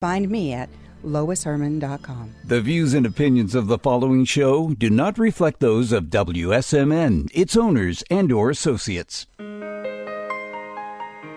Find me at loisherman.com. The views and opinions of the following show do not reflect those of WSMN, its owners, and/or associates.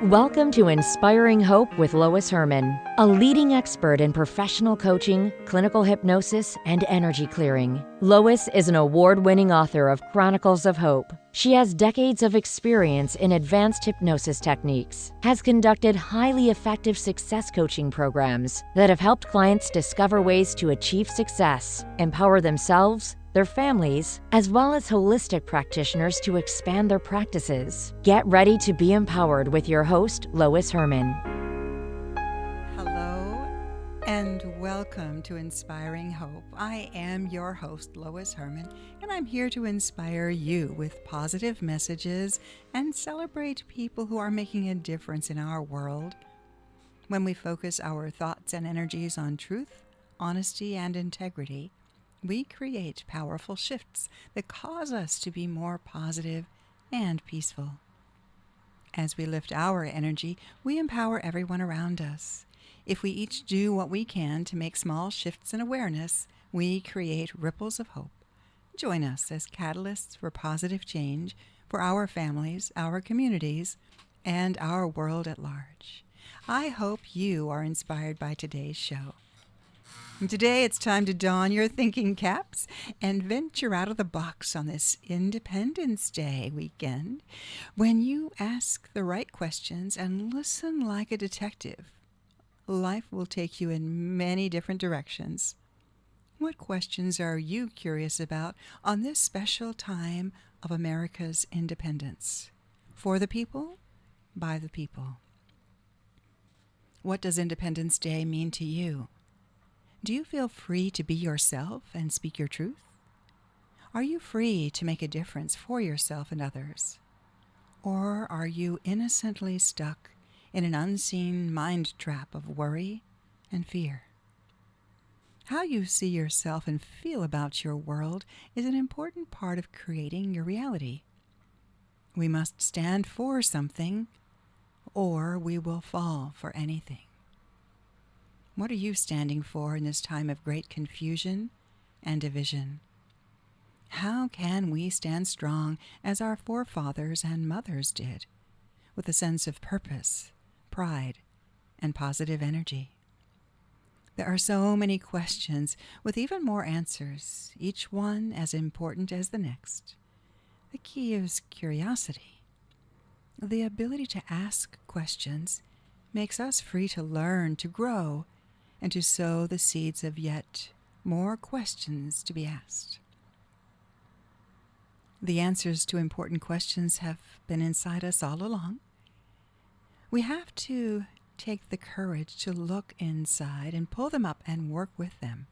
Welcome to Inspiring Hope with Lois Herman, a leading expert in professional coaching, clinical hypnosis, and energy clearing. Lois is an award-winning author of Chronicles of Hope. She has decades of experience in advanced hypnosis techniques, has conducted highly effective success coaching programs that have helped clients discover ways to achieve success, empower themselves, their families, as well as holistic practitioners to expand their practices. Get ready to be empowered with your host, Lois Herman. Hello and welcome to Inspiring Hope. I am your host, Lois Herman, and I'm here to inspire you with positive messages and celebrate people who are making a difference in our world. When we focus our thoughts and energies on truth, honesty, and integrity, we create powerful shifts that cause us to be more positive and peaceful. As we lift our energy, we empower everyone around us. If we each do what we can to make small shifts in awareness, we create ripples of hope. Join us as catalysts for positive change for our families, our communities, and our world at large. I hope you are inspired by today's show. Today, it's time to don your thinking caps and venture out of the box on this Independence Day weekend. When you ask the right questions and listen like a detective, life will take you in many different directions. What questions are you curious about on this special time of America's independence? For the people, by the people. What does Independence Day mean to you? Do you feel free to be yourself and speak your truth? Are you free to make a difference for yourself and others? Or are you innocently stuck in an unseen mind trap of worry and fear? How you see yourself and feel about your world is an important part of creating your reality. We must stand for something, or we will fall for anything. What are you standing for in this time of great confusion and division? How can we stand strong as our forefathers and mothers did, with a sense of purpose, pride, and positive energy? There are so many questions with even more answers, each one as important as the next. The key is curiosity. The ability to ask questions makes us free to learn, to grow, and to sow the seeds of yet more questions to be asked. The answers to important questions have been inside us all along. We have to take the courage to look inside and pull them up and work with them.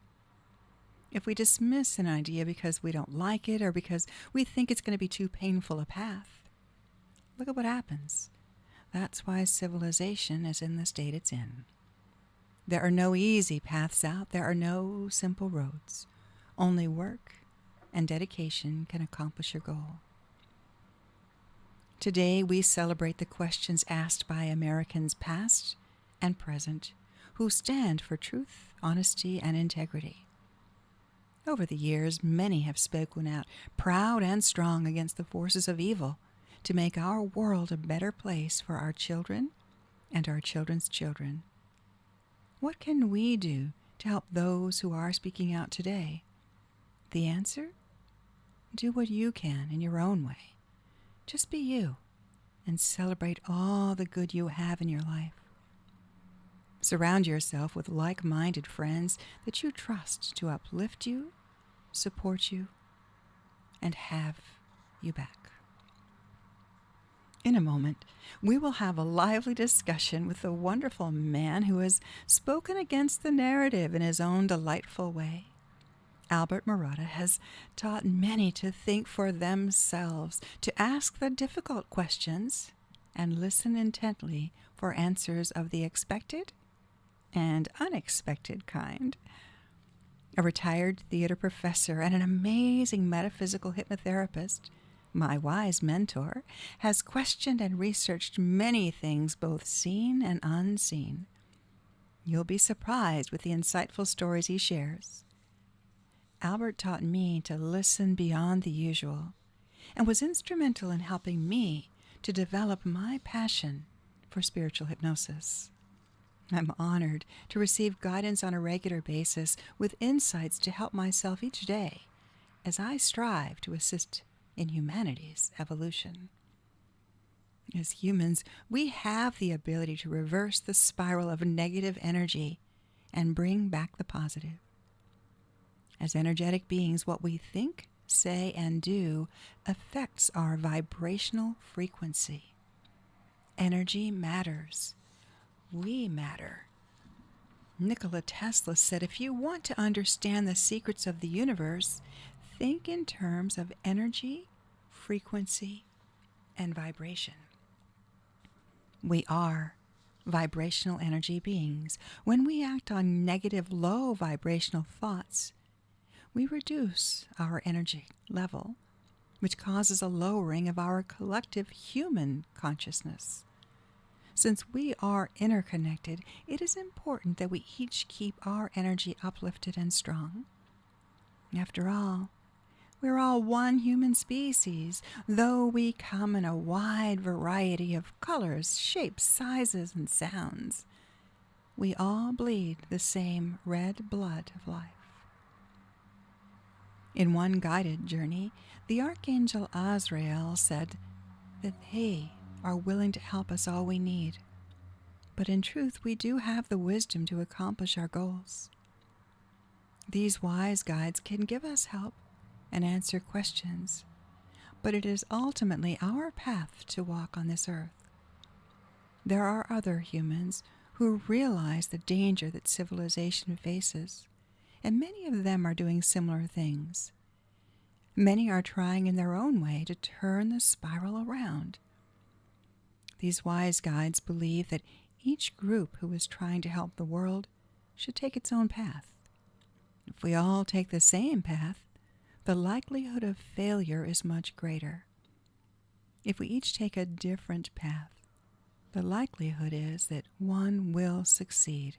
If we dismiss an idea because we don't like it or because we think it's going to be too painful a path, look at what happens. That's why civilization is in the state it's in. There are no easy paths out. There are no simple roads. Only work and dedication can accomplish your goal. Today, we celebrate the questions asked by Americans past and present who stand for truth, honesty, and integrity. Over the years, many have spoken out, proud and strong, against the forces of evil to make our world a better place for our children and our children's children. What can we do to help those who are speaking out today? The answer? Do what you can in your own way. Just be you and celebrate all the good you have in your life. Surround yourself with like-minded friends that you trust to uplift you, support you, and have you back. In a moment, we will have a lively discussion with a wonderful man who has spoken against the narrative in his own delightful way. Albert Marotta has taught many to think for themselves, to ask the difficult questions, and listen intently for answers of the expected and unexpected kind. A retired theater professor and an amazing metaphysical hypnotherapist, my wise mentor, has questioned and researched many things, both seen and unseen. You'll be surprised with the insightful stories he shares. Albert taught me to listen beyond the usual and was instrumental in helping me to develop my passion for spiritual hypnosis. I'm honored to receive guidance on a regular basis with insights to help myself each day as I strive to assist in humanity's evolution. As humans, we have the ability to reverse the spiral of negative energy and bring back the positive. As energetic beings, what we think, say, and do affects our vibrational frequency. Energy matters. We matter. Nikola Tesla said, if you want to understand the secrets of the universe, think in terms of energy, frequency, and vibration. We are vibrational energy beings. When we act on negative, low vibrational thoughts, we reduce our energy level, which causes a lowering of our collective human consciousness. Since we are interconnected, it is important that we each keep our energy uplifted and strong. After all, we're all one human species, though we come in a wide variety of colors, shapes, sizes, and sounds. We all bleed the same red blood of life. In one guided journey, the Archangel Azrael said that they are willing to help us all we need. But in truth, we do have the wisdom to accomplish our goals. These wise guides can give us help and answer questions, but it is ultimately our path to walk on this earth. There are other humans who realize the danger that civilization faces, and many of them are doing similar things. Many are trying in their own way to turn the spiral around. These wise guides believe that each group who is trying to help the world should take its own path. If we all take the same path, the likelihood of failure is much greater. If we each take a different path, the likelihood is that one will succeed.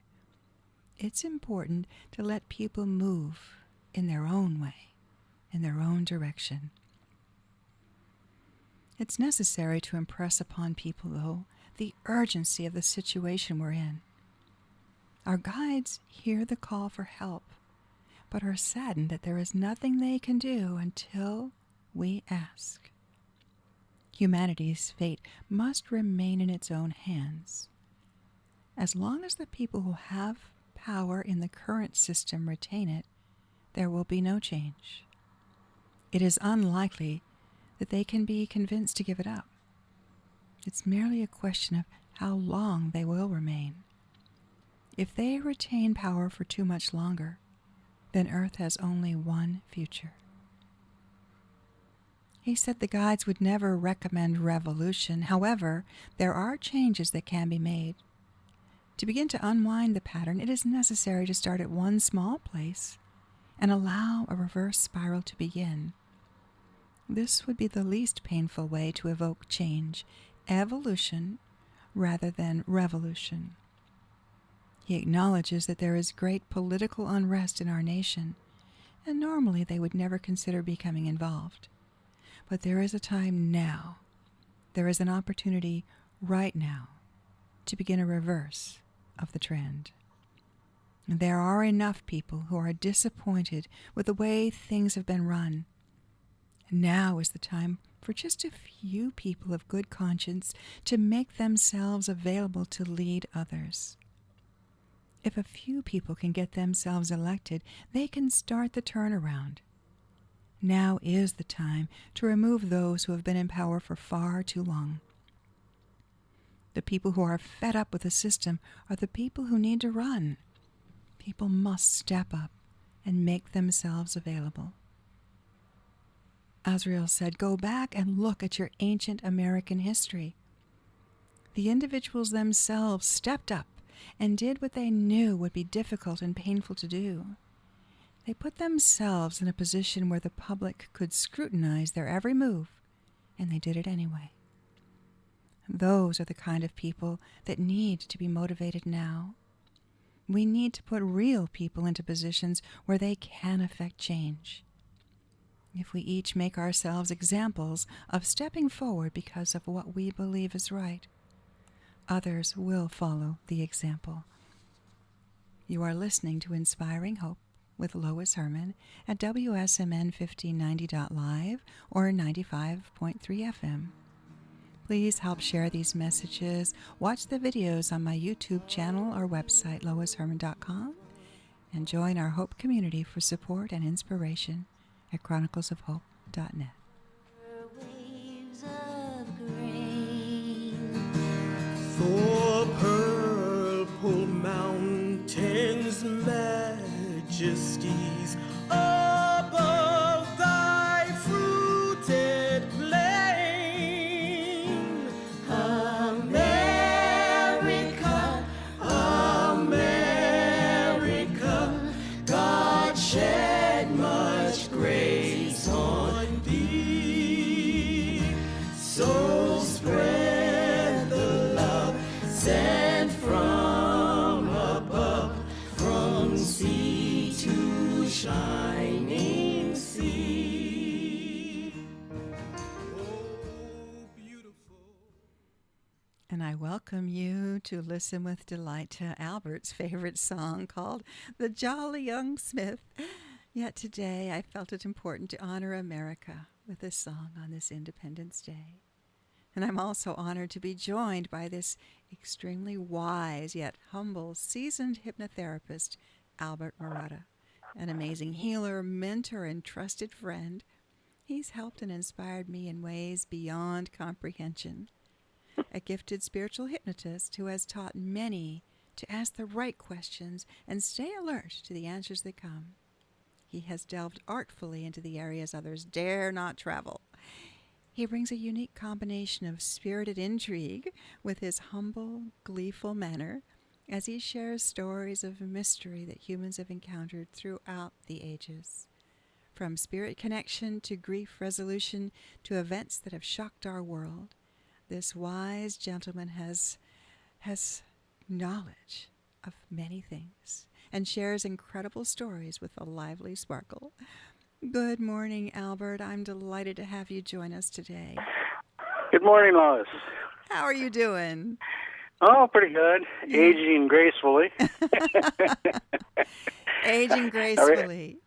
It's important to let people move in their own way, in their own direction. It's necessary to impress upon people, though, the urgency of the situation we're in. Our guides hear the call for help, but are saddened that there is nothing they can do until we ask. Humanity's fate must remain in its own hands. As long as the people who have power in the current system retain it, there will be no change. It is unlikely that they can be convinced to give it up. It's merely a question of how long they will remain. If they retain power for too much longer, then Earth has only one future. He said the guides would never recommend revolution. However, there are changes that can be made. To begin to unwind the pattern, it is necessary to start at one small place and allow a reverse spiral to begin. This would be the least painful way to evoke change, evolution, rather than revolution. He acknowledges that there is great political unrest in our nation, and normally they would never consider becoming involved. But there is a time now, there is an opportunity right now to begin a reverse of the trend. There are enough people who are disappointed with the way things have been run. Now is the time for just a few people of good conscience to make themselves available to lead others. If a few people can get themselves elected, they can start the turnaround. Now is the time to remove those who have been in power for far too long. The people who are fed up with the system are the people who need to run. People must step up and make themselves available. Azrael said, go back and look at your ancient American history. The individuals themselves stepped up and did what they knew would be difficult and painful to do. They put themselves in a position where the public could scrutinize their every move, and they did it anyway. Those are the kind of people that need to be motivated now. We need to put real people into positions where they can affect change. If we each make ourselves examples of stepping forward because of what we believe is right, others will follow the example. You are listening to Inspiring Hope with Lois Herman at WSMN 1590.live or 95.3 FM. Please help share these messages, watch the videos on my YouTube channel or website, loisherman.com, and join our Hope community for support and inspiration at chroniclesofhope.net. Waves of grain. For purple mountains, majesties above thy fruited plain. America, America, God shed much grace on thee. So spread the love sent from above, from sea to shining sea. Oh, beautiful. And I welcome you to listen with delight to Albert's favorite song called The Jolly Young Smith. Yet today I felt it important to honor America with a song on this Independence Day. And I'm also honored to be joined by this extremely wise yet humble, seasoned hypnotherapist, Albert Marotta, an amazing healer, mentor, and trusted friend. He's helped and inspired me in ways beyond comprehension. A gifted spiritual hypnotist who has taught many to ask the right questions and stay alert to the answers that come. He has delved artfully into the areas others dare not travel. He brings a unique combination of spirited intrigue with his humble, gleeful manner as he shares stories of mystery that humans have encountered throughout the ages. From spirit connection to grief resolution to events that have shocked our world, this wise gentleman has knowledge of many things and shares incredible stories with a lively sparkle. Good morning, Albert. I'm delighted to have you join us today. Good morning, Lois. How are you doing? Oh, pretty good. Aging gracefully. Aging gracefully.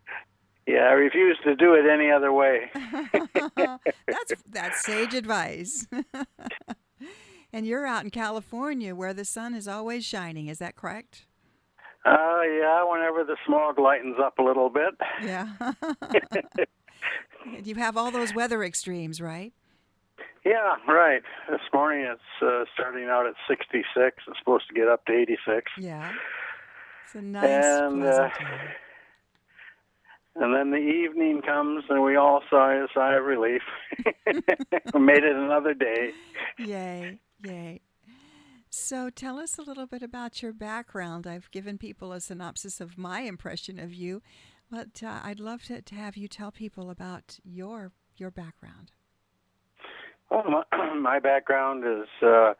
Yeah, I refuse to do it any other way. That's sage advice. And you're out in California where the sun is always shining. Is that correct? Yeah, whenever the smog lightens up a little bit. Yeah. You have all those weather extremes, right? Yeah, right. This morning it's starting out at 66. It's supposed to get up to 86. Yeah. It's a nice, pleasant day. And then the evening comes and we all sigh a sigh of relief. We made it another day. Yay, yay. So tell us a little bit about your background. I've given people a synopsis of my impression of you, but I'd love to have you tell people about your background. Well, my background is, I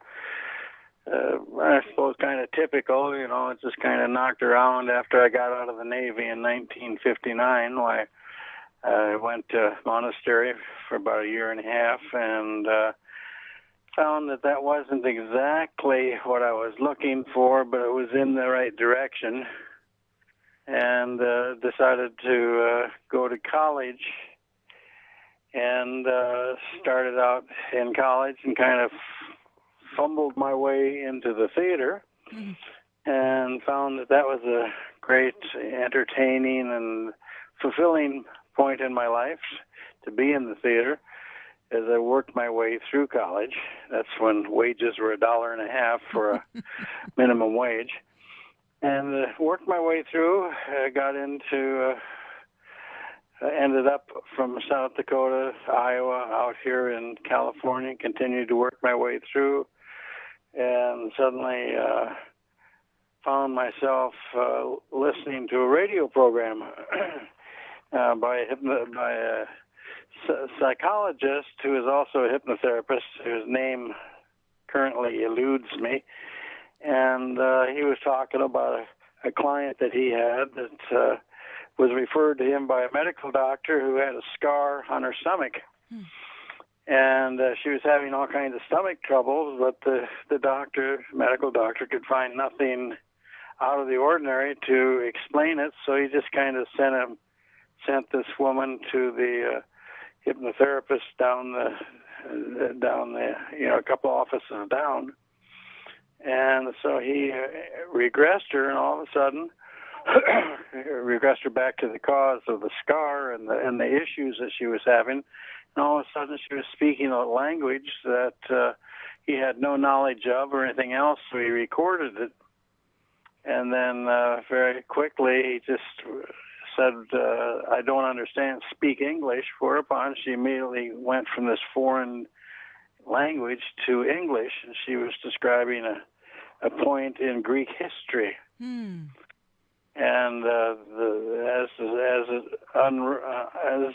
suppose, kind of typical. You know, it's just kind of knocked around after I got out of the Navy in 1959. I went to monastery for about a year and a half and found that wasn't exactly what I was looking for, but it was in the right direction, and decided to go to college, and started out in college and kind of fumbled my way into the theater, and found that was a great, entertaining, and fulfilling point in my life to be in the theater. As I worked my way through college, that's when wages were $1.50 for a minimum wage, and worked my way through. Got into, ended up from South Dakota, Iowa, out here in California. Continued to work my way through, and suddenly found myself listening to a radio program by a psychologist who is also a hypnotherapist, whose name currently eludes me. And he was talking about a client that he had that was referred to him by a medical doctor who had a scar on her stomach. And she was having all kinds of stomach troubles, but the medical doctor, could find nothing out of the ordinary to explain it. So he just kind of sent this woman to the hypnotherapist down the a couple offices down. And so he regressed her, and all of a sudden regressed her back to the cause of the scar and the issues that she was having. And all of a sudden she was speaking a language that he had no knowledge of or anything else, so he recorded it. And then very quickly he just said, I don't understand, speak English. Whereupon she immediately went from this foreign language to English, and she was describing a point in Greek history. And as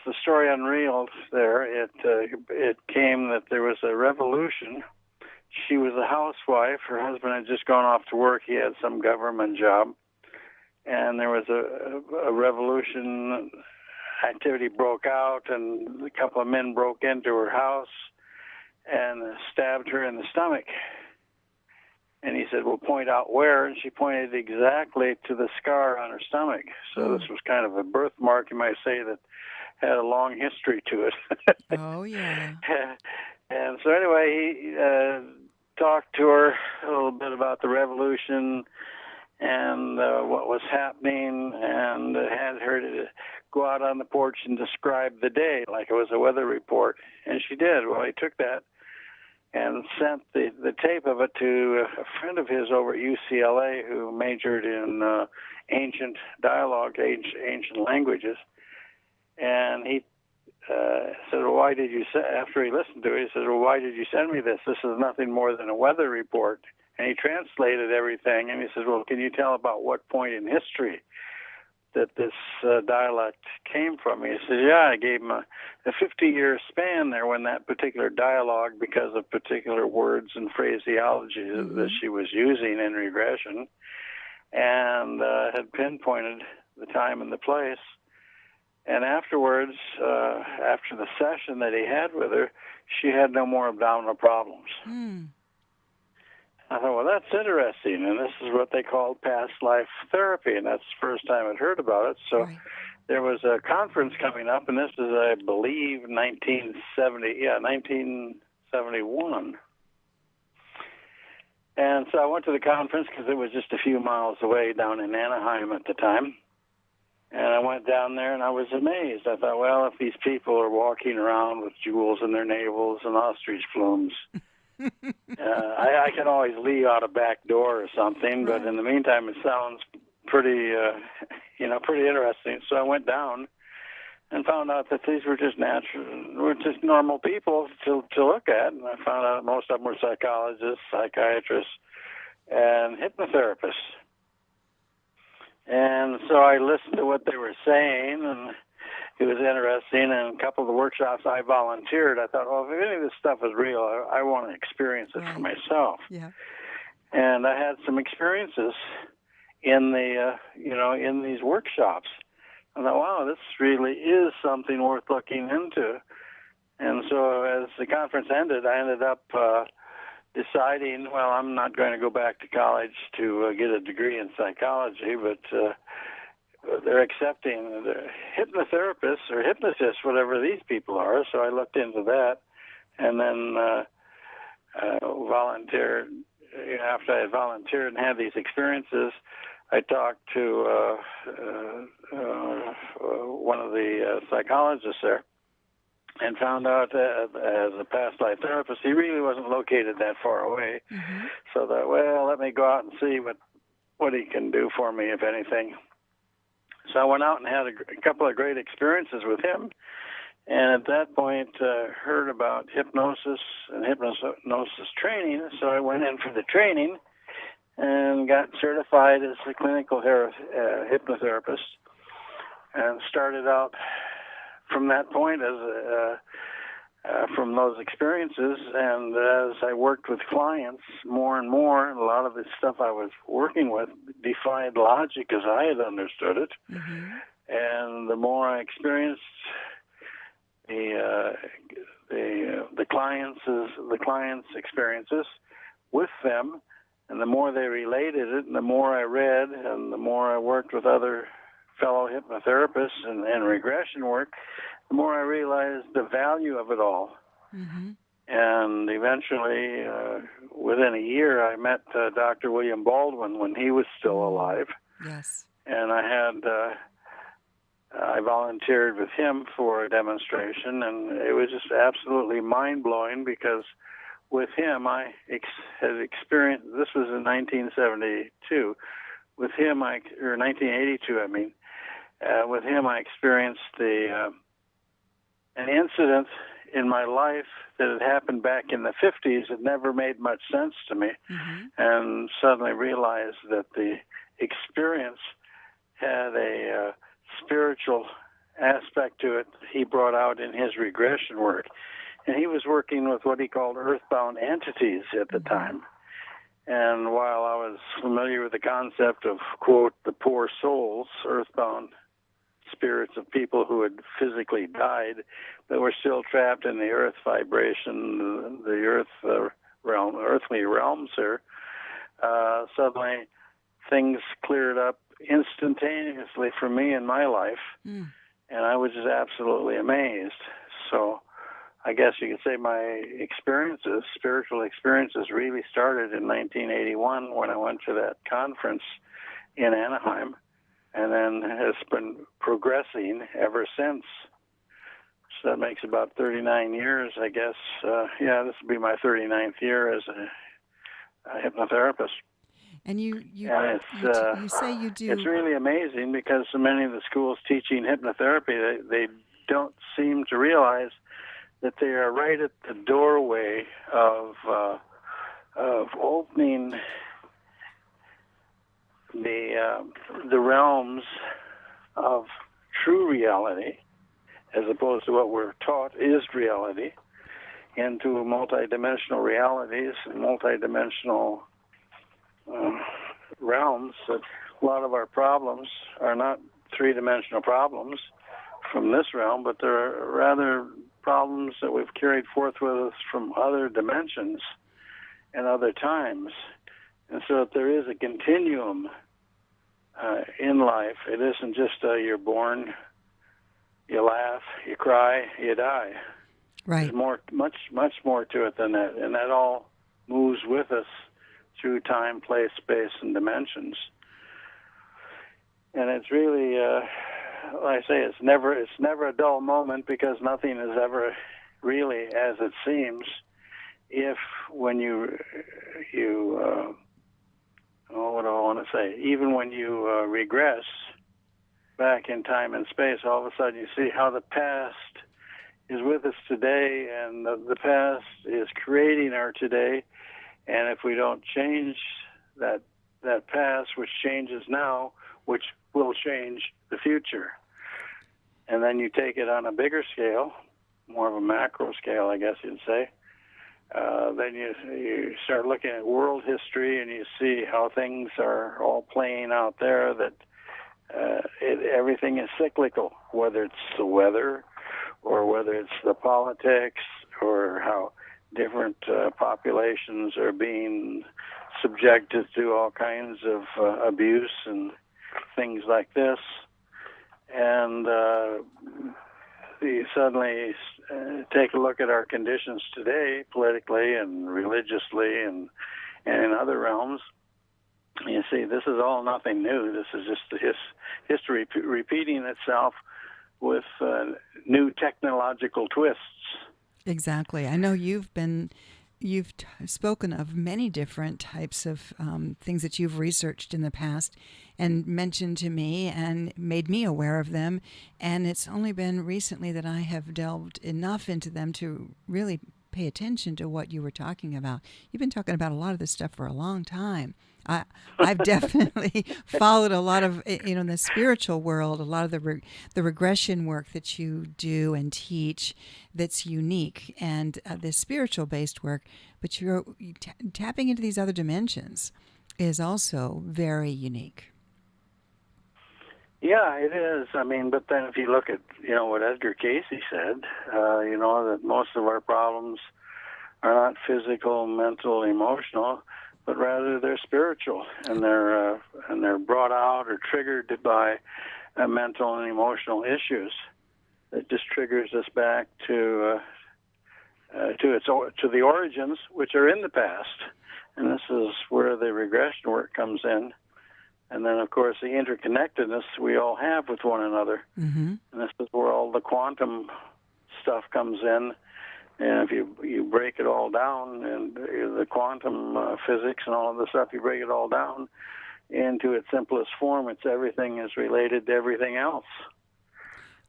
the story unreeled there, it came that there was a revolution. She was a housewife. Her husband had just gone off to work. He had some government job. And there was a revolution. Activity broke out, and a couple of men broke into her house and stabbed her in the stomach. And he said, well, point out where. And she pointed exactly to the scar on her stomach. So this was kind of a birthmark, you might say, that had a long history to it. Oh, yeah. And so anyway, he talked to her a little bit about the revolution and what was happening, and had her to go out on the porch and describe the day like it was a weather report. And she did. Well, he took that and sent the tape of it to a friend of his over at UCLA who majored in ancient dialogue, ancient languages. And he said, well, why did you after he listened to it, he said, well, why did you send me this? This is nothing more than a weather report. And he translated everything, and he says, well, can you tell about what point in history that this dialect came from? He says, yeah, I gave him a 50-year span there when that particular dialogue, because of particular words and phraseology that she was using in regression, and had pinpointed the time and the place. And afterwards, after the session that he had with her, she had no more abdominal problems. I thought, well, that's interesting, and this is what they call past life therapy, and that's the first time I'd heard about it. So there was a conference coming up, and this is, I believe, 1971. And so I went to the conference because it was just a few miles away down in Anaheim at the time. And I went down there, and I was amazed. I thought, well, if these people are walking around with jewels in their navels and ostrich plumes, I can always leave out a back door or something, but in the meantime, it sounds pretty, pretty interesting. So I went down and found out that these were just normal people to look at. And I found out most of them were psychologists, psychiatrists, and hypnotherapists. And so I listened to what they were saying, and it was interesting. And a couple of the workshops I volunteered, I thought, well, if any of this stuff is real, I want to experience it for myself. Yeah. And I had some experiences in in these workshops. I thought, wow, this really is something worth looking into. And so as the conference ended, I ended up deciding, well, I'm not going to go back to college to get a degree in psychology, but they're accepting the hypnotherapists or hypnotists, whatever these people are. So I looked into that, and then volunteered. After I had volunteered and had these experiences, I talked to one of the psychologists there, and found out that as a past life therapist, he really wasn't located that far away. So that, well, let me go out and see what he can do for me, if anything. So I went out and had a couple of great experiences with him, and at that point heard about hypnosis and hypnosis training. So I went in for the training and got certified as a clinical hypnotherapist, and started out from that point as from those experiences. And as I worked with clients more and more, a lot of the stuff I was working with defied logic as I had understood it. Mm-hmm. And the more I experienced the clients' experiences with them, and the more they related it, and the more I read, and the more I worked with other fellow hypnotherapists and regression work, the more I realized the value of it all. Mm-hmm. And eventually, within a year, I met Dr. William Baldwin when he was still alive. Yes. And I volunteered with him for a demonstration, and it was just absolutely mind-blowing because with him I had experienced, this was in 1972, with him, or 1982, I mean, with him I experienced an incident in my life that had happened back in the 50s. It never made much sense to me, Mm-hmm. and suddenly realized that the experience had a spiritual aspect to it he brought out in his regression work. And he was working with what he called earthbound entities at the time. And while I was familiar with the concept of, quote, the poor souls, earthbound spirits of people who had physically died, but were still trapped in the earth vibration, the earth realm, earthly realms here, suddenly things cleared up instantaneously for me in my life, and I was just absolutely amazed. So I guess you could say my experiences, spiritual experiences, really started in 1981 when I went to that conference in Anaheim, and then has been progressing ever since. So that makes about 39 years, I guess. This will be my 39th year as a hypnotherapist. And you say you do. It's really amazing because so many of the schools teaching hypnotherapy, they don't seem to realize that they are right at the doorway of opening the realms of true reality, as opposed to what we're taught is reality, into multidimensional realities and multidimensional realms. That a lot of our problems are not three-dimensional problems from this realm, but they're rather problems that we've carried forth with us from other dimensions and other times. And so if there is a continuum in life, it isn't just you're born, you laugh, you cry, you die. Right. There's much more to it than that, and that all moves with us through time, place, space, and dimensions. And it's really, like I say, it's never a dull moment, because nothing is ever really as it seems. If when what do I want to say? Even when you regress back in time and space, all of a sudden you see how the past is with us today, and the past is creating our today. And if we don't change that past, which changes now, which will change the future. And then you take it on a bigger scale, more of a macro scale, I guess you'd say. Then you start looking at world history, and you see how things are all playing out there, that everything is cyclical, whether it's the weather or whether it's the politics, or how different populations are being subjected to all kinds of abuse and things like this. And you suddenly take a look at our conditions today, politically and religiously and in other realms. You see, this is all nothing new. This is just history repeating itself with new technological twists. Exactly. I know you've spoken of many different types of things that you've researched in the past and mentioned to me and made me aware of them. And it's only been recently that I have delved enough into them to really pay attention to what you were talking about. You've been talking about a lot of this stuff for a long time. I've definitely followed a lot of, in the spiritual world, a lot of the regression work that you do and teach that's unique, and the spiritual based work, but you're tapping into these other dimensions is also very unique. Yeah, it is. I mean, but then if you look at, what Edgar Casey said, that most of our problems are not physical, mental, emotional, but rather they're spiritual, and they're brought out or triggered by mental and emotional issues. It just triggers us back to the origins, which are in the past, and this is where the regression work comes in. And then, of course, the interconnectedness we all have with one another. Mm-hmm. And this is where all the quantum stuff comes in. And if you break it all down, and the quantum physics and all of the stuff, you break it all down into its simplest form, it's everything is related to everything else.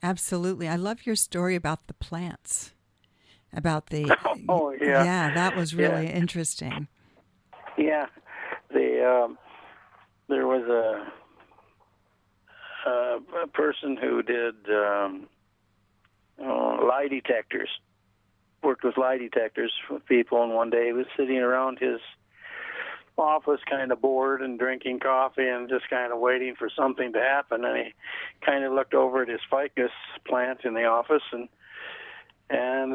Absolutely. I love your story about the plants, about the... Oh, yeah. Yeah, that was really interesting. Yeah. There was a person who did lie detectors, worked with lie detectors with people, and one day he was sitting around his office kind of bored and drinking coffee and just kind of waiting for something to happen, and he kind of looked over at his ficus plant in the office and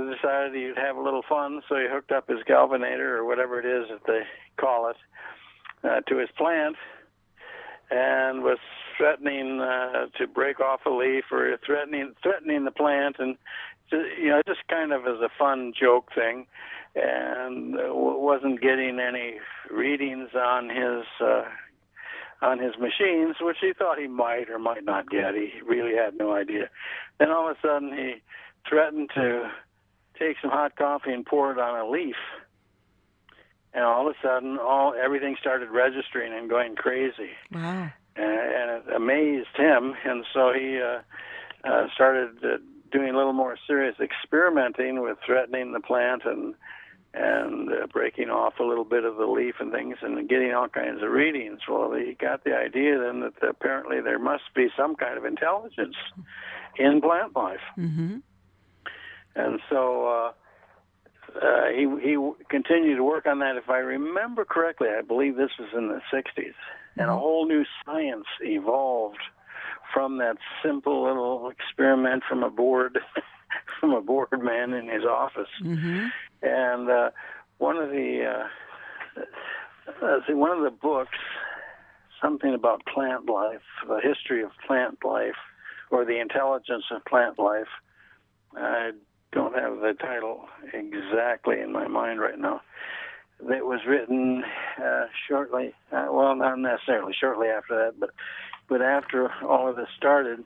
decided he'd have a little fun, so he hooked up his galvanator, or whatever it is that they call it, to his plant, and was threatening to break off a leaf, or threatening the plant, and just kind of as a fun joke thing, and wasn't getting any readings on his machines, which he thought he might or might not get. He really had no idea. Then all of a sudden he threatened to take some hot coffee and pour it on a leaf. And all of a sudden, everything started registering and going crazy. Wow. And it amazed him, and so he started doing a little more serious experimenting with threatening the plant and breaking off a little bit of the leaf and things and getting all kinds of readings. Well, he got the idea then that apparently there must be some kind of intelligence in plant life. Mm-hmm. And so... he continued to work on that. If I remember correctly, I believe this was in the 60s, and a whole new science evolved from that simple little experiment from a bored man in his office. Mm-hmm. And one of the books, something about plant life, the history of plant life, or the intelligence of plant life. I don't have the title exactly in my mind right now. It was written shortly, well, not necessarily shortly after that, but after all of this started,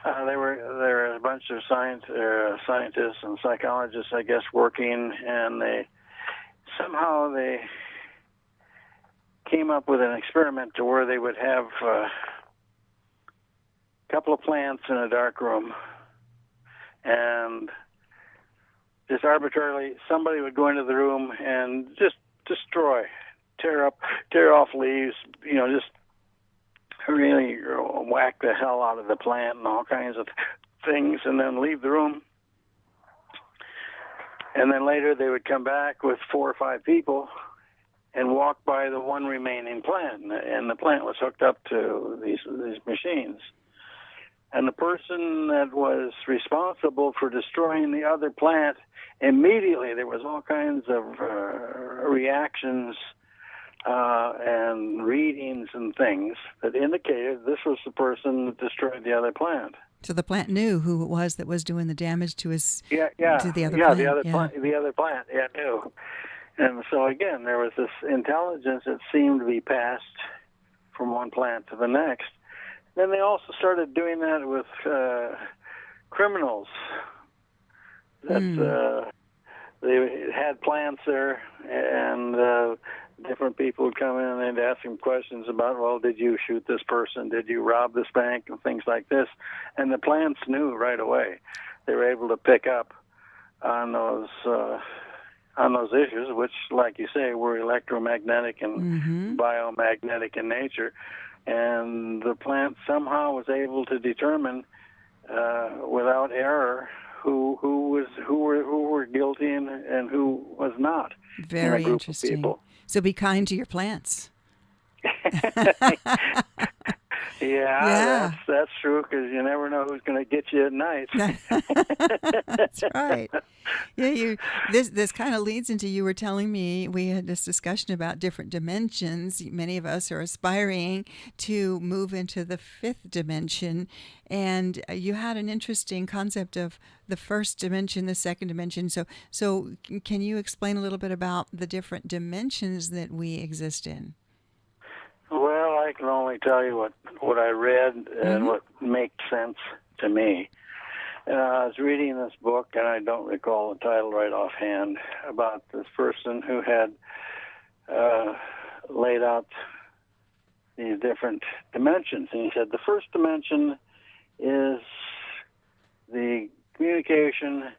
there were a bunch of scientists and psychologists, I guess, working, and they came up with an experiment to where they would have a couple of plants in a dark room, and just arbitrarily, somebody would go into the room and just tear off leaves, just really whack the hell out of the plant and all kinds of things, and then leave the room. And then later they would come back with 4 or 5 people and walk by the one remaining plant, and the plant was hooked up to these machines. And the person that was responsible for destroying the other plant, immediately there was all kinds of reactions and readings and things that indicated this was the person that destroyed the other plant. So the plant knew who it was that was doing the damage to his to the other plant. The other plant, knew. And so again, there was this intelligence that seemed to be passed from one plant to the next. Then they also started doing that with criminals. That they had plants there, and different people would come in and they'd ask them questions about, well, did you shoot this person? Did you rob this bank? And things like this. And the plants knew right away. They were able to pick up on those on those issues, which, like you say, were electromagnetic and biomagnetic in nature. And the plant somehow was able to determine without error who were guilty and who was not. Very in a group interesting. Of people. So be kind to your plants. Yeah, that's true, because you never know who's going to get you at night. That's right. Yeah, this kind of leads into, you were telling me, we had this discussion about different dimensions. Many of us are aspiring to move into the fifth dimension, and you had an interesting concept of the first dimension, the second dimension. So can you explain a little bit about the different dimensions that we exist in? Well, I can only tell you what I read and what makes sense to me. I was reading this book, and I don't recall the title right offhand, about this person who had laid out these different dimensions. And he said the first dimension is the communication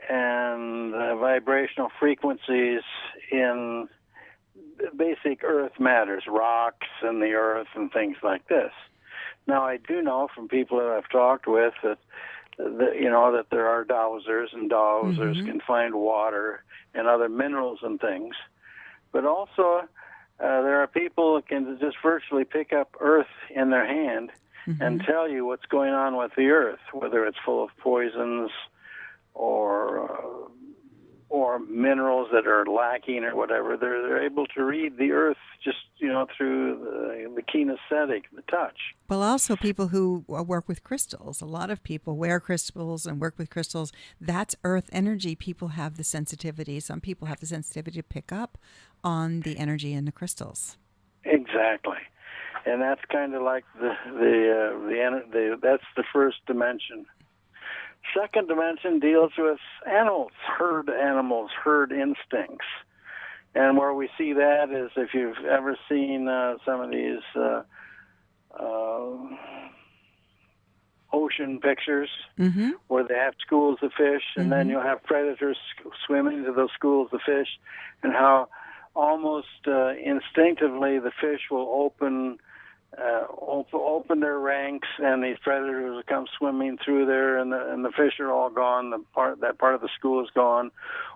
and vibrational frequencies in basic earth matters, rocks and the earth and things like this. Now, I do know from people that I've talked with that there are dowsers, and dowsers can find water and other minerals and things. But also, there are people that can just virtually pick up earth in their hand and tell you what's going on with the earth, whether it's full of poisons or minerals that are lacking or whatever. They're able to read the earth just through the kinesthetic, the touch. Well, also people who work with crystals. A lot of people wear crystals and work with crystals. That's earth energy. People have the sensitivity. Some people have the sensitivity to pick up on the energy in the crystals. Exactly, and that's kind of like that's the first dimension. Second dimension deals with animals, herd instincts. And where we see that is, if you've ever seen some of these ocean pictures where they have schools of fish, and then you'll have predators swimming into those schools of fish, and how almost instinctively the fish will open their ranks, and these predators will come swimming through there, and the fish are all gone. That part of the school is gone.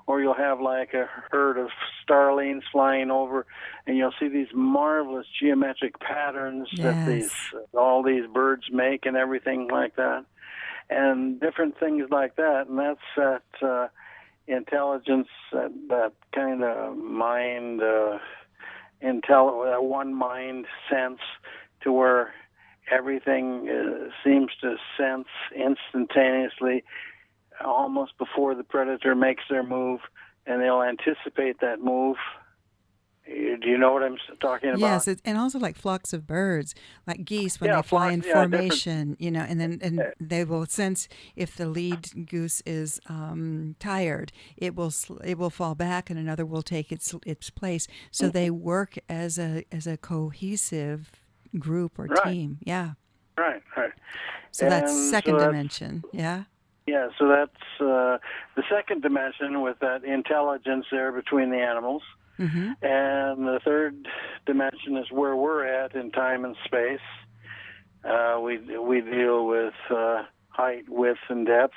Or you'll have like a herd of starlings flying over, and you'll see these marvelous geometric patterns that all these birds make, and everything like that, and different things like that. And that's that intelligence, that kind of mind, that one mind sense, to where everything seems to sense instantaneously, almost before the predator makes their move, and they'll anticipate that move. Do you know what I'm talking about? Yes, and also like flocks of birds, like geese when they fly in formation, and they will sense if the lead goose is tired, it will fall back, and another will take its place. So they work as a cohesive group or team. Yeah. Right. So that's second dimension. Yeah. Yeah. So that's the second dimension, with that intelligence there between the animals. And the third dimension is where we're at in time and space. We deal with height, width, and depth,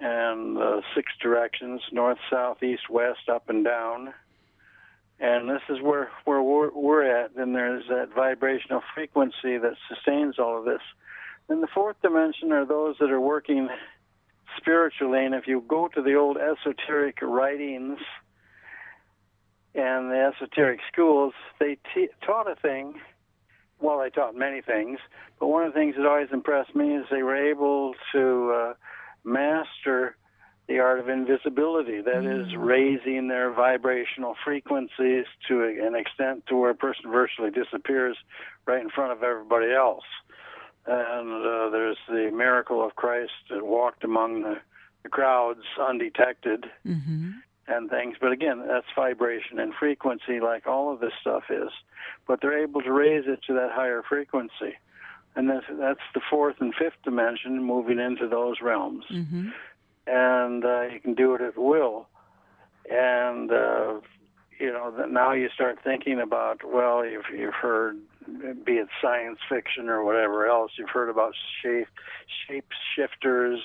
and 6 directions: north, south, east, west, up, and down. And this is where we're at, and there's that vibrational frequency that sustains all of this. And the fourth dimension are those that are working spiritually, and if you go to the old esoteric writings and the esoteric schools, they taught a thing. Well, they taught many things, but one of the things that always impressed me is they were able to master the art of invisibility. That is, raising their vibrational frequencies to an extent to where a person virtually disappears right in front of everybody else. And there's the miracle of Christ that walked among the crowds undetected and things. But again, that's vibration and frequency, like all of this stuff is. But they're able to raise it to that higher frequency. And that's the fourth and fifth dimension, moving into those realms. And you can do it at will. And now you start thinking about, well, you've heard, be it science fiction or whatever else, you've heard about shape shifters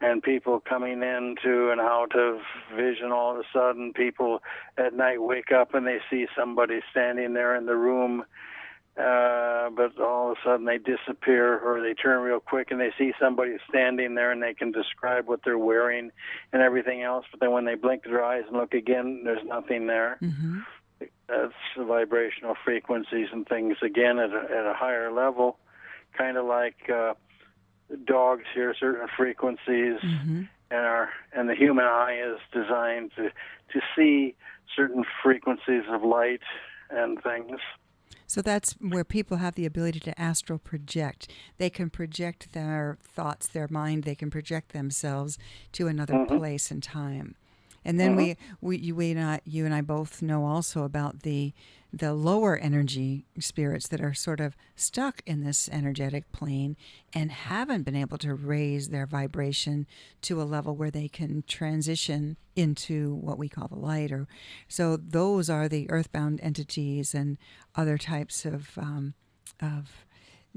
and people coming into and out of vision. All of a sudden, people at night wake up and they see somebody standing there in the room, but all of a sudden they disappear, or they turn real quick and they see somebody standing there and they can describe what they're wearing and everything else, but then when they blink their eyes and look again, there's nothing there. Mm-hmm. That's the vibrational frequencies and things, again, at a higher level, kind of like dogs hear certain frequencies, Mm-hmm. and the human eye is designed to see certain frequencies of light and things. So that's where people have the ability to astral project. They can project their thoughts, their mind. They can project themselves to another Mm-hmm. place and time. And then you and I both know also about the lower energy spirits that are sort of stuck in this energetic plane and haven't been able to raise their vibration to a level where they can transition into what we call the light. Or so those are the earthbound entities and other types of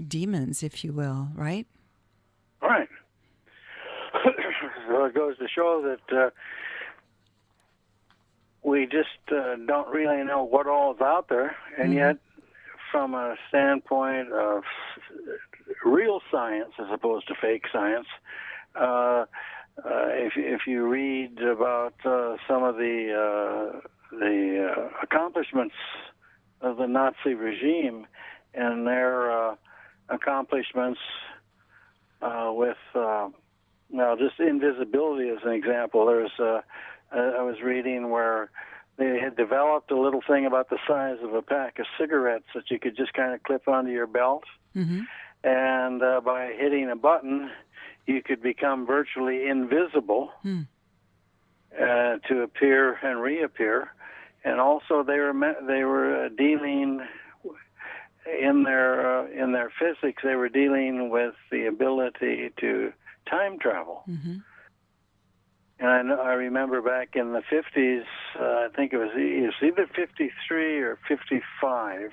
demons, if you will, right? Right. So it goes to show that we just don't really know what all is out there, and Mm-hmm. yet, from a standpoint of real science as opposed to fake science, if you read about some of the accomplishments of the Nazi regime and their accomplishments with just invisibility as an example, there's I was reading where they had developed a little thing about the size of a pack of cigarettes that you could just kind of clip onto your belt. Mm-hmm. And by hitting a button, you could become virtually invisible to appear and reappear. And also they were dealing in their physics, they were dealing with the ability to time travel. Mm-hmm. And I remember back in the 50s, I think it was either 53 or 55.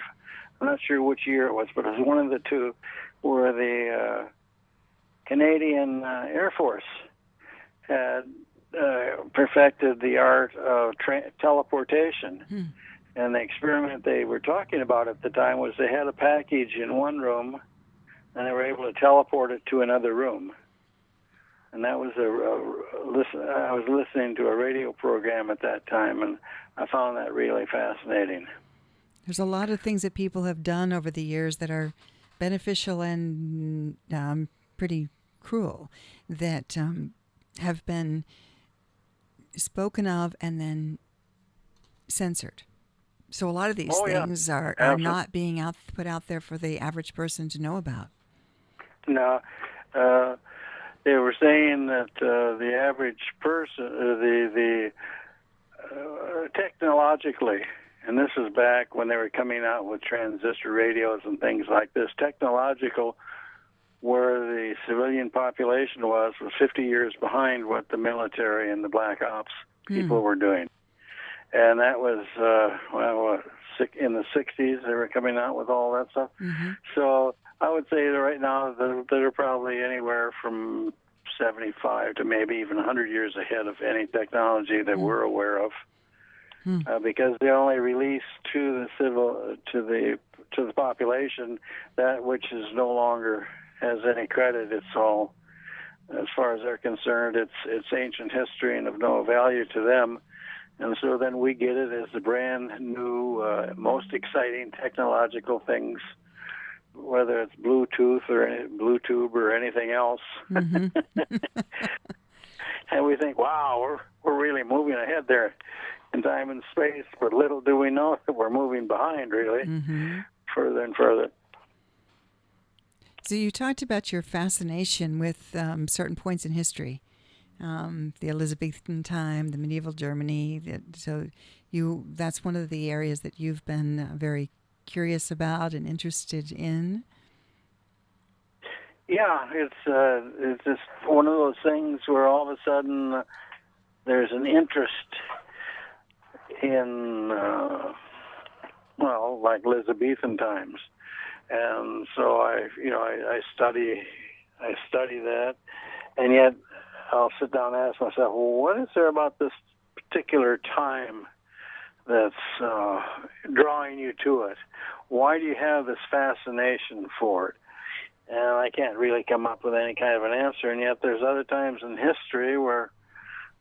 I'm not sure which year it was, but it was one of the two, where the Canadian Air Force had perfected the art of teleportation. And the experiment they were talking about at the time was they had a package in one room, and they were able to teleport it to another room. And that was I was listening to a radio program at that time, and I found that really fascinating. There's a lot of things that people have done over the years that are beneficial and pretty cruel that have been spoken of and then censored. So a lot of these things are not being put out there for the average person to know about. No. They were saying that the average person, technologically, and this is back when they were coming out with transistor radios and things like this, technological, where the civilian population was 50 years behind what the military and the black ops people were doing. And that was, in the 60s, they were coming out with all that stuff. Mm-hmm. So I would say that right now they're probably anywhere from 75 to maybe even 100 years ahead of any technology that we're aware of, because they only release to the population that which is no longer has any credit. It's all, as far as they're concerned, it's ancient history and of no value to them. And so then we get it as the brand new, most exciting technological things, whether it's Bluetooth or Bluetooth or anything else. Mm-hmm. And we think, wow, we're really moving ahead there in time and space, but little do we know that we're moving behind, really, further and further. So you talked about your fascination with certain points in history, the Elizabethan time, the medieval Germany. That's one of the areas that you've been very curious about and interested in. Yeah, it's just one of those things where all of a sudden there's an interest in like Elizabethan times, and so I study that, and yet I'll sit down and ask myself, well, what is there about this particular time that's drawing you to it? Why do you have this fascination for it? And I can't really come up with any kind of an answer, and yet there's other times in history where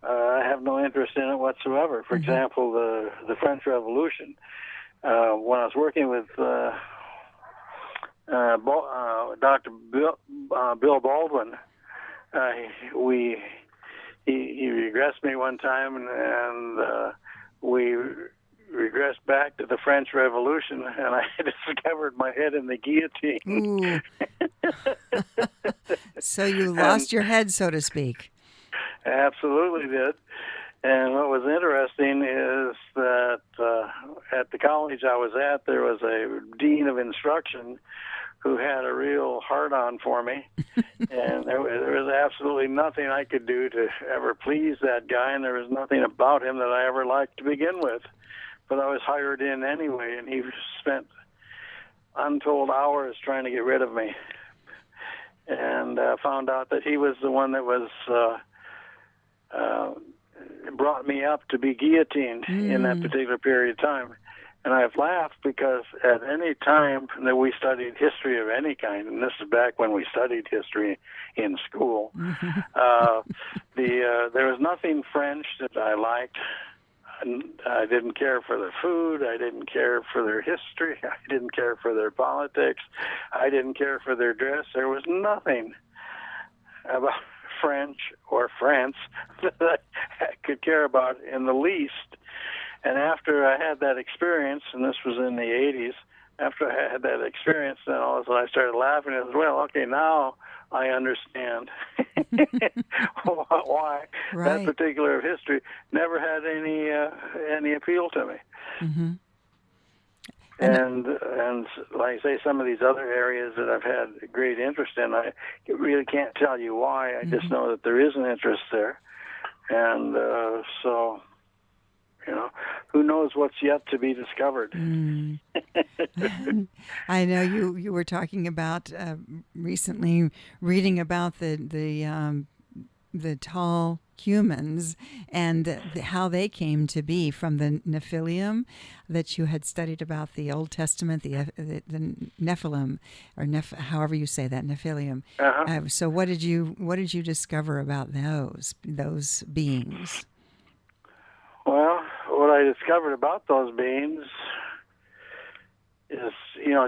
I have no interest in it whatsoever. For example, the French Revolution. When I was working with Dr. Bill Baldwin, he regressed me one time, and we regressed back to the French Revolution, and I discovered my head in the guillotine. So you lost your head, so to speak. Absolutely did. And what was interesting is that at the college I was at, there was a dean of instruction who had a real hard-on for me, and there was absolutely nothing I could do to ever please that guy, and there was nothing about him that I ever liked to begin with. But I was hired in anyway, and he spent untold hours trying to get rid of me, and found out that he was the one that was brought me up to be guillotined in that particular period of time. And I've laughed because at any time that we studied history of any kind, and this is back when we studied history in school, there was nothing French that I liked. I didn't care for their food. I didn't care for their history. I didn't care for their politics. I didn't care for their dress. There was nothing about French or France that I could care about in the least. And after I had that experience, and this was in the 80s, after I had that experience, then all of a sudden I started laughing as well. Okay, now I understand why that particular history never had any appeal to me. Mm-hmm. And like I say, some of these other areas that I've had great interest in, I really can't tell you why. I just know that there is an interest there. And so, who knows what's yet to be discovered. I know you were talking about recently reading about the tall humans and how they came to be from the Nephilim, that you had studied about the Old Testament, the Nephilim, or however you say that, Nephilim. So what did you discover about those beings? Well, what I discovered about those beings is,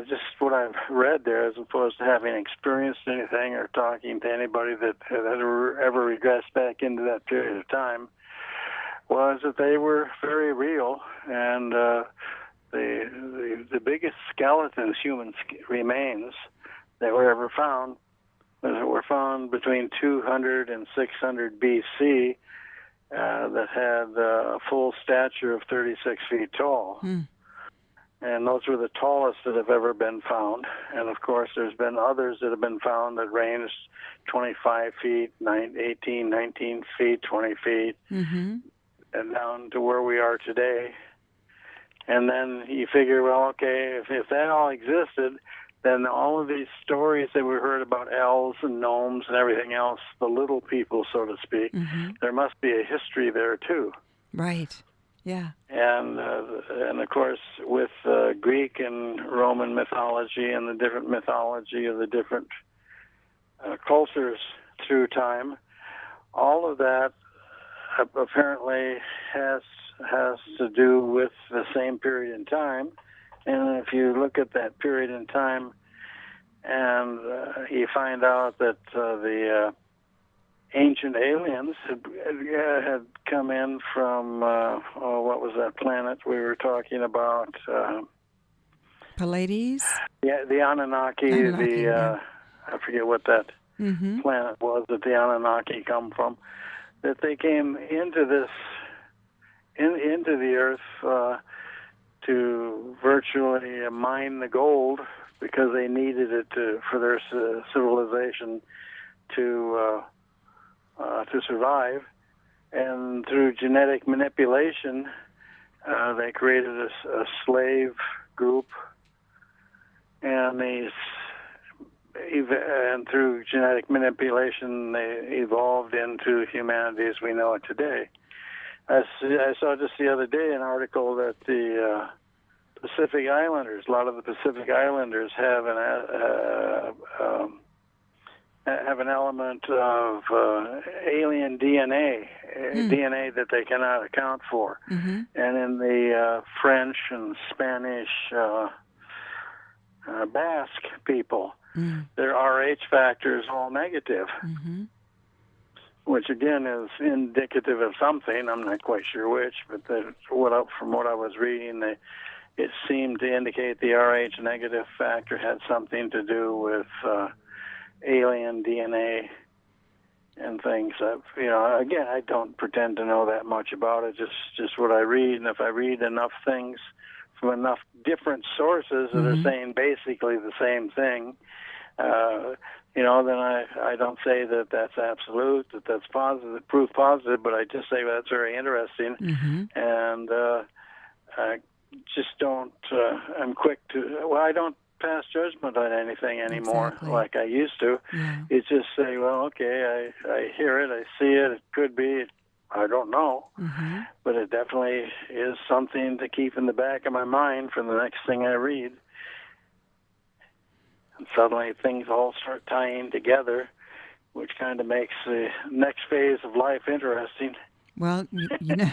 just what I've read there, as opposed to having experienced anything or talking to anybody that had ever regressed back into that period of time, was that they were very real, and the biggest skeletons, human remains, that were ever found were found between 200 and 600 BC. That had a full stature of 36 feet tall. And those were the tallest that have ever been found. And, of course, there's been others that have been found that ranged 25 feet, 18, 19 feet, 20 feet, and down to where we are today. And then you figure, well, okay, if that all existed, then all of these stories that we heard about elves and gnomes and everything else, the little people, so to speak, there must be a history there too. Right. Yeah. And of course, with Greek and Roman mythology and the different mythology of the different cultures through time, all of that apparently has to do with the same period in time. And if you look at that period in time, and you find out that the ancient aliens had come in from, what was that planet we were talking about? Pleiades? Yeah, the Anunnaki. I forget what that planet was that the Anunnaki come from. That they came into into the earth to virtually mine the gold, because they needed it for their civilization to survive, and through genetic manipulation They created a slave group, and and through genetic manipulation, they evolved into humanity as we know it today. I saw just the other day an article that the Pacific Islanders, a lot of the Pacific Islanders have an element of alien DNA, DNA that they cannot account for. Mm-hmm. And in the French and Spanish Basque people, their RH factor is all negative, which again is indicative of something. I'm not quite sure which, but from what I was reading, it seemed to indicate the RH negative factor had something to do with alien DNA and things. Again, I don't pretend to know that much about it, just what I read. And if I read enough things from enough different sources that are saying basically the same thing, then I don't say that that's absolute, that that's positive, proof positive, but I just say that's very interesting. And I just don't, I'm quick to, I don't pass judgment on anything anymore like I used to. Yeah. It's just say, well, okay, I hear it, I see it, it could be, I don't know, but it definitely is something to keep in the back of my mind for the next thing I read. And suddenly things all start tying together, which kind of makes the next phase of life interesting. Well, you know,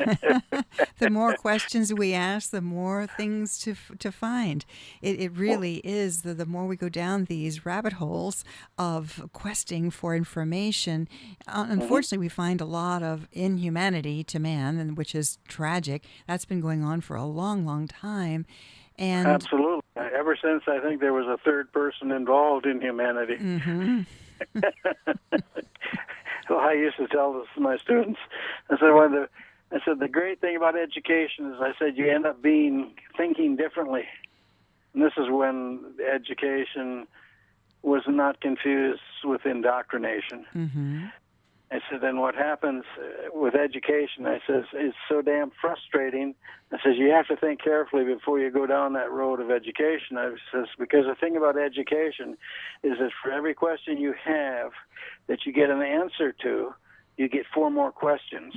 the more questions we ask, the more things to find. It really is. The more we go down these rabbit holes of questing for information, unfortunately, we find a lot of inhumanity to man, and which is tragic. That's been going on for a long, long time. And absolutely. Ever since I think there was a third person involved in humanity. Well, I used to tell this to my students. I said, the great thing about education is, I said, you end up thinking differently. And this is when education was not confused with indoctrination. I said, and what happens with education, I says, it's so damn frustrating. I says, you have to think carefully before you go down that road of education. I says, because the thing about education is that for every question you have that you get an answer to, you get 4 more questions.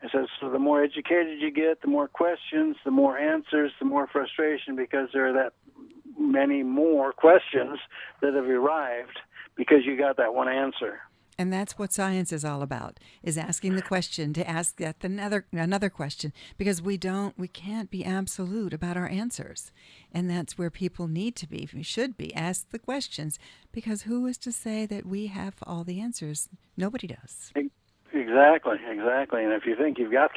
I says, so the more educated you get, the more questions, the more answers, the more frustration, because there are that many more questions that have arrived because you got that one answer. And that's what science is all about, is asking the question to ask that another question, because we can't be absolute about our answers. And that's where people need to be, should be, ask the questions, because who is to say that we have all the answers? Nobody does. Exactly. And if you think you've got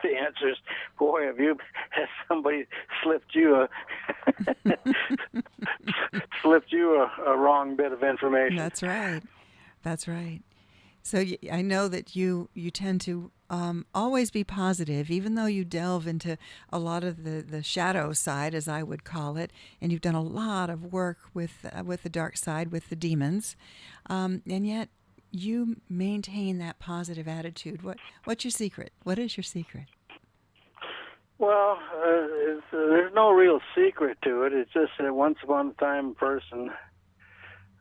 the answers, boy, has somebody slipped you a wrong bit of information. That's right. So I know that you tend to always be positive, even though you delve into a lot of the shadow side, as I would call it, and you've done a lot of work with the dark side, with the demons, and yet you maintain that positive attitude. What's your secret? What is your secret? Well, there's no real secret to it. It's just that once upon a time, a person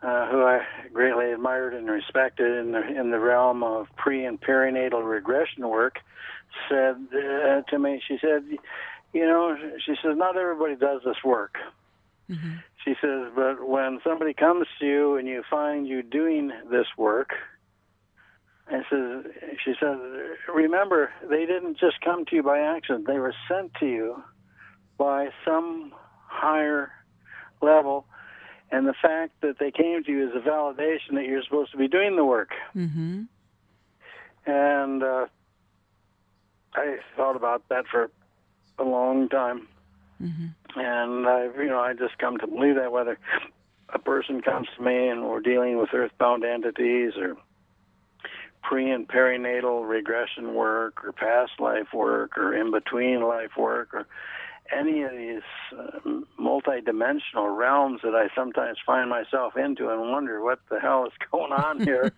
who I greatly admired and respected in the realm of pre- and perinatal regression work said to me, she said, not everybody does this work. She says, but when somebody comes to you and you find you doing this work, she says, remember, they didn't just come to you by accident. They were sent to you by some higher level, and the fact that they came to you is a validation that you're supposed to be doing the work. And I thought about that for a long time. And I just come to believe that whether a person comes to me and we're dealing with earthbound entities or pre- and perinatal regression work or past life work or in-between life work or any of these multi-dimensional realms that I sometimes find myself into and wonder what the hell is going on here,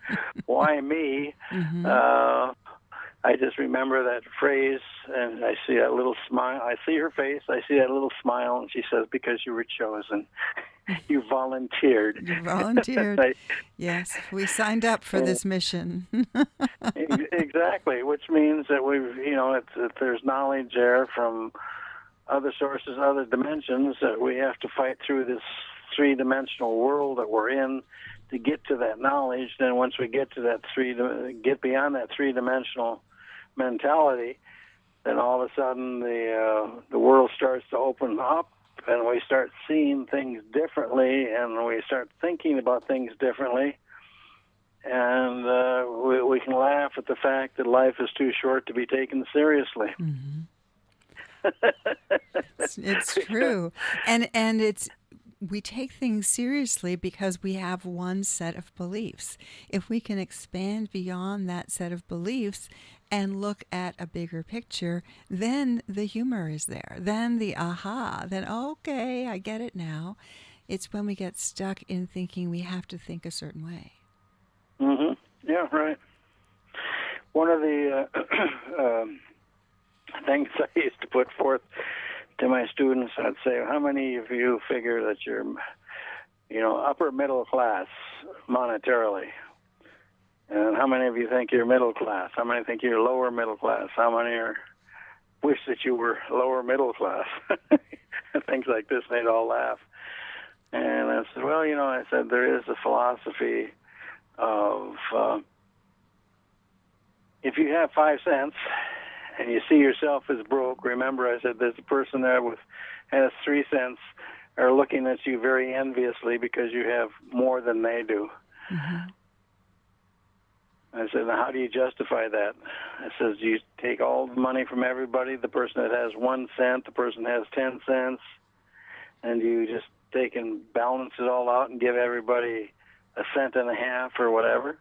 why me? I I just remember that phrase, and I see that little smile. I see her face. I see that little smile, and she says, "Because you were chosen, you volunteered." You volunteered. Yes, we signed up for this mission. Exactly, which means that there's knowledge there from other sources, other dimensions, that we have to fight through this three-dimensional world that we're in to get to that knowledge. Then once we get to that get beyond that three-dimensional mentality, then all of a sudden the world starts to open up, and we start seeing things differently, and we start thinking about things differently, and we can laugh at the fact that life is too short to be taken seriously. Mm-hmm. It's true, and we take things seriously because we have one set of beliefs. If we can expand beyond that set of beliefs and look at a bigger picture, then the humor is there. Then the aha, then okay, I get it now. It's when we get stuck in thinking we have to think a certain way. Mm-hmm. Yeah, right. One of the things I used to put forth to my students, I'd say, how many of you figure that you're, upper middle class monetarily? And how many of you think you're middle class? How many think you're lower middle class? How many wish that you were lower middle class? Things like this, they'd all laugh. And I said, well, I said, there is a philosophy of if you have 5 cents and you see yourself as broke, remember I said there's a person there has 3 cents are looking at you very enviously because you have more than they do. Mm-hmm. I said, now how do you justify that? I says, you take all the money from everybody, the person that has 1 cent, the person has 10 cents, and you just take and balance it all out and give everybody 1.5 cents or whatever.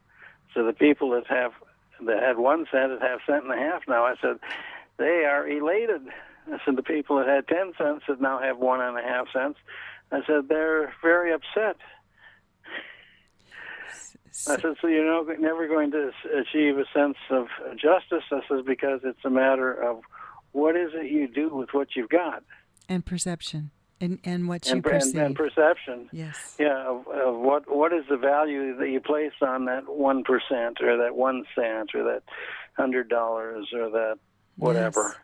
So the people that had 1 cent that have 1.5 cents now, I said, they are elated. I said, the people that had 10 cents that now have 1.5 cents, I said, they're very upset. I said, so you're never going to achieve a sense of justice. I said, because it's a matter of what is it you do with what you've got. And perception. And what you perceive. And perception. Yes. Yeah, of what is the value that you place on that 1% or that 1 cent or that $100 or that whatever. Yes.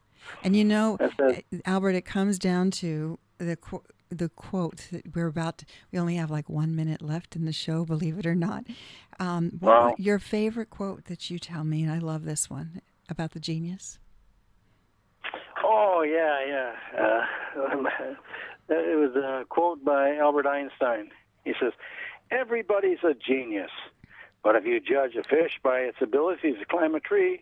And Albert, it comes down to the quote that we only have like 1 minute left in the show, believe it or not. Your favorite quote that you tell me, and I love this one, about the genius? Oh, yeah. It was a quote by Albert Einstein. He says, everybody's a genius, but if you judge a fish by its ability to climb a tree,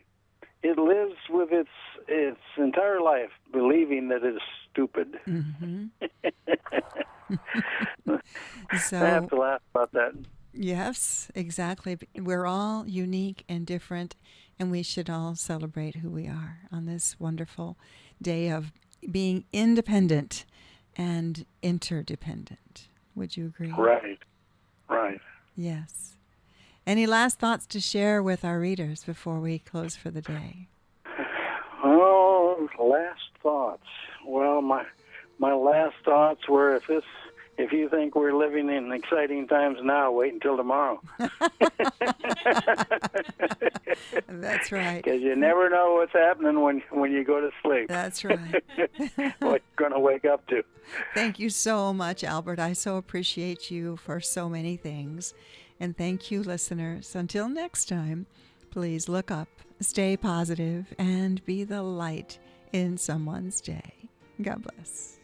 it lives with its entire life believing that it is stupid. Mm-hmm. So, I have to laugh about that. Yes, exactly. We're all unique and different, and we should all celebrate who we are on this wonderful day of being independent and interdependent. Would you agree? Right. Yes. Any last thoughts to share with our readers before we close for the day? Oh, last thoughts. Well, my last thoughts were if you think we're living in exciting times now, wait until tomorrow. That's right. Because you never know what's happening when you go to sleep. That's right. What you're going to wake up to. Thank you so much, Albert. I so appreciate you for so many things. And thank you, listeners. Until next time, please look up, stay positive, and be the light in someone's day. God bless.